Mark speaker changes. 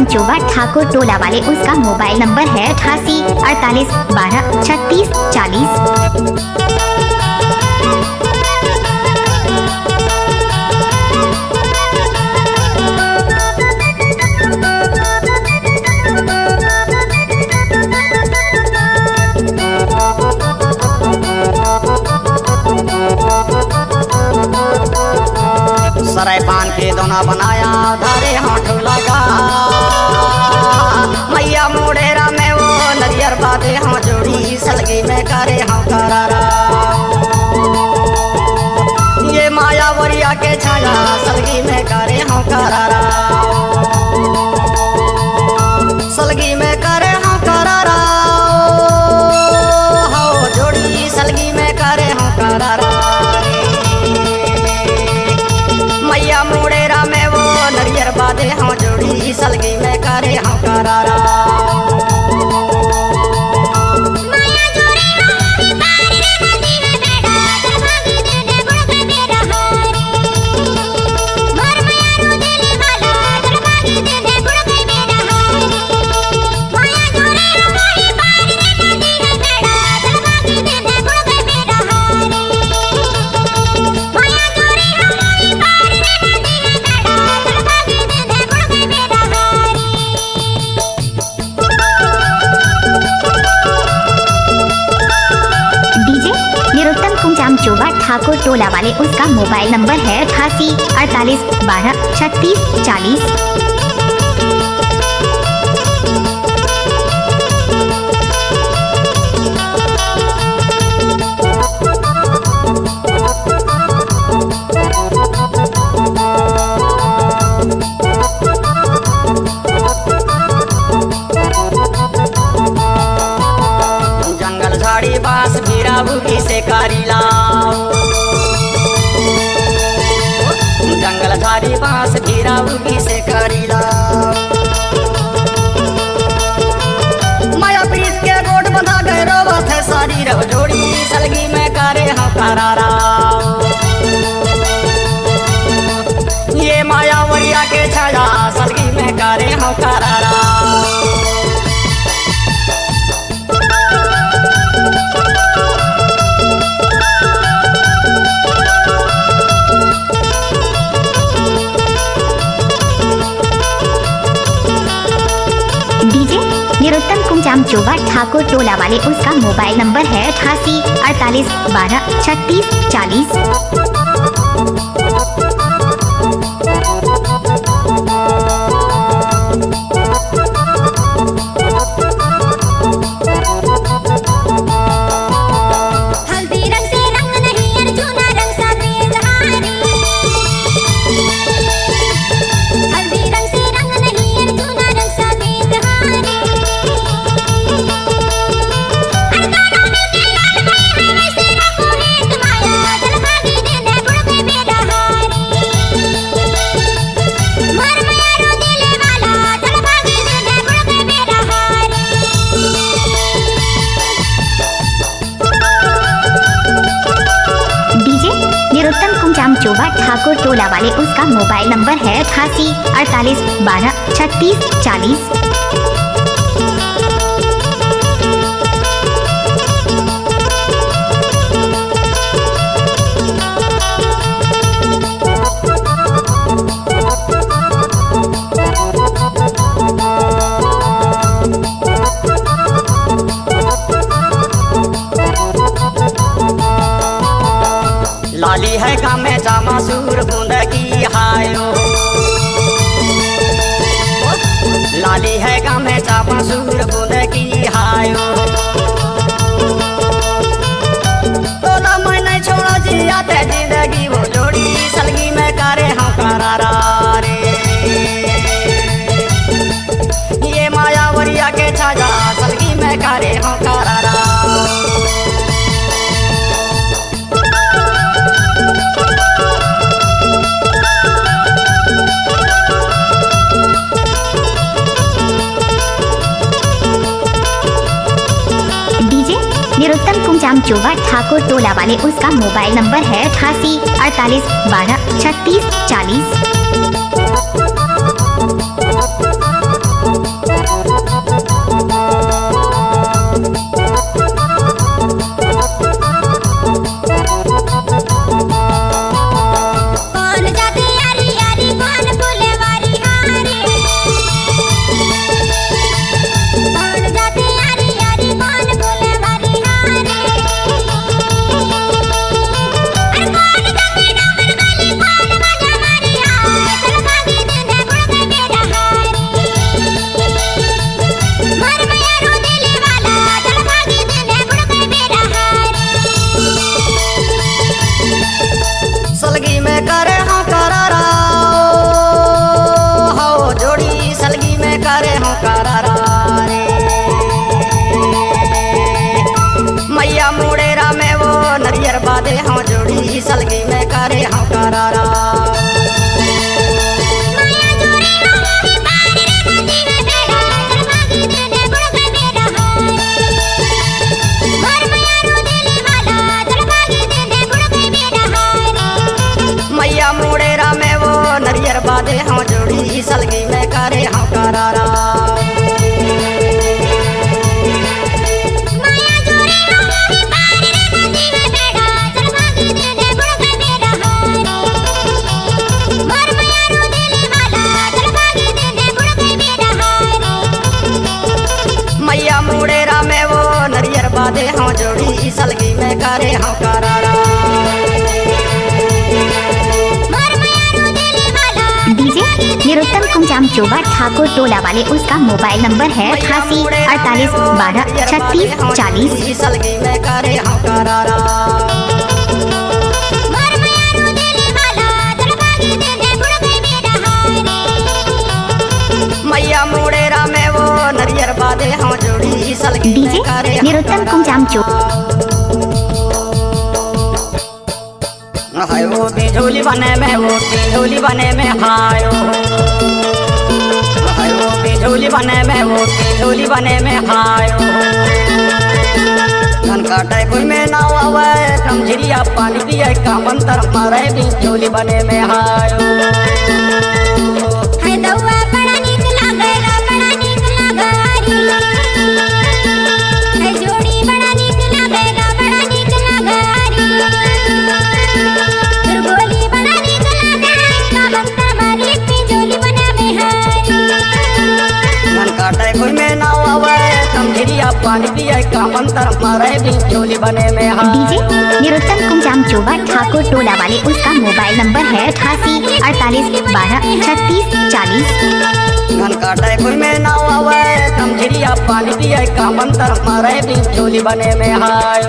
Speaker 1: चमचोवा ठाकुर टोला वाले, उसका mobile number है 88 48 12 36 40।
Speaker 2: सराय पान के दोना बनाया धारे हाथ लगा, मैया मोड़ेरा में वो नरियर बाते हाँ जोड़ी, सलगी में करे हाँ करारा। ये माया वरिया के छाया सलगी में करे हाँ करारा, सलगी में करे हाँ करारा, हो जोड़ी सलगी में करे हाँ करारा। मैया मोड़ेरा में वो नरियर बादे हाँ जोड़ी, सलगी में करे हाँ करारा।
Speaker 1: चमचोवा ठाकुर टोला वाले, उसका मोबाइल नंबर है 88 48 12 36 40।
Speaker 2: जंगल झाड़ी बास भीरा भूखी से कारी लाओ, जंगल झाड़ी बास भीरा भूखी से कारी लाओ। माया प्रीत के गोट बंधा गए रोबत है सारी रव जोड़ी, सलगी में करे हाँ करारा। ये माया वरिया के छाया सलगी में करे हाँ करारा।
Speaker 1: चमचोवा ठाकुर टोला वाले, उसका मोबाइल नंबर है 88 48 12 36 40। चमचोवा ठाकुर टोला वाले, उसका मोबाइल नंबर है 88 48 12 36 40।
Speaker 2: लाली है गाँव में जामा सूर बूंद की हायो, लाली है गाँव में जामा सूर बूंद की हायो। तोला मैं नहीं छोड़ा जिया ते जिंदगी वो जोड़ी, सलगी में करे हाँ करारा रे। ये माया वरिया के छाया सलगी में करे हाँ करारा।
Speaker 1: चमचोवा ठाकुर टोला वाले, उसका मोबाइल नंबर है 88 48 12 36 40।
Speaker 2: सलगी में करे हम करारा। मैया मुड़ेरा में वो नरियर बादे हाँ जोड़ी सलगी में करे हाँ करारा।
Speaker 1: डीजे निरुत्तम कुंजाम जोवा ठाकुर टोला वाले, उसका मोबाइल नंबर है 88 48 12 36 40।
Speaker 2: सलगी में करे हाँ करारा। मैया मुड़ेरा में वो नरियर बादे हाँ जोड़ी सलगी में
Speaker 1: डीजे
Speaker 2: करे
Speaker 1: निरुत्तम कुंजाम जो
Speaker 2: हाय वो बिजोली बने में वो बिजोली बने में हाय वो बिजोली बने में वो बिजोली बने में हाय धन काटे कोई में ना आवे कमजरिया पानी पिए का मंत्र मारे बिजोली बने में हाय
Speaker 3: दौआ बड़ा नीक लागेला, बड़ा नीक लागरी है जोड़ी बड़ा नीक लागेला, बड़ा नीक लागरी दुर्गोली बड़ा नीक लागे का बंता मारी बिजोली बना में हारी।
Speaker 2: धन काटे कोई में ना आवे कमजरिया पानी पिए का मंत्र मारे बिजोली बने में हाय।
Speaker 1: डीजे निरुत्तम कुंजाम जोवा ठाकुर टोला वाले, उसका मोबाइल नंबर है 88 48 12 36 40।
Speaker 2: धन काटे कोई में ना आवे कमजरिया पानी पिए का मंत्र मारे बिजोली बने में हाय।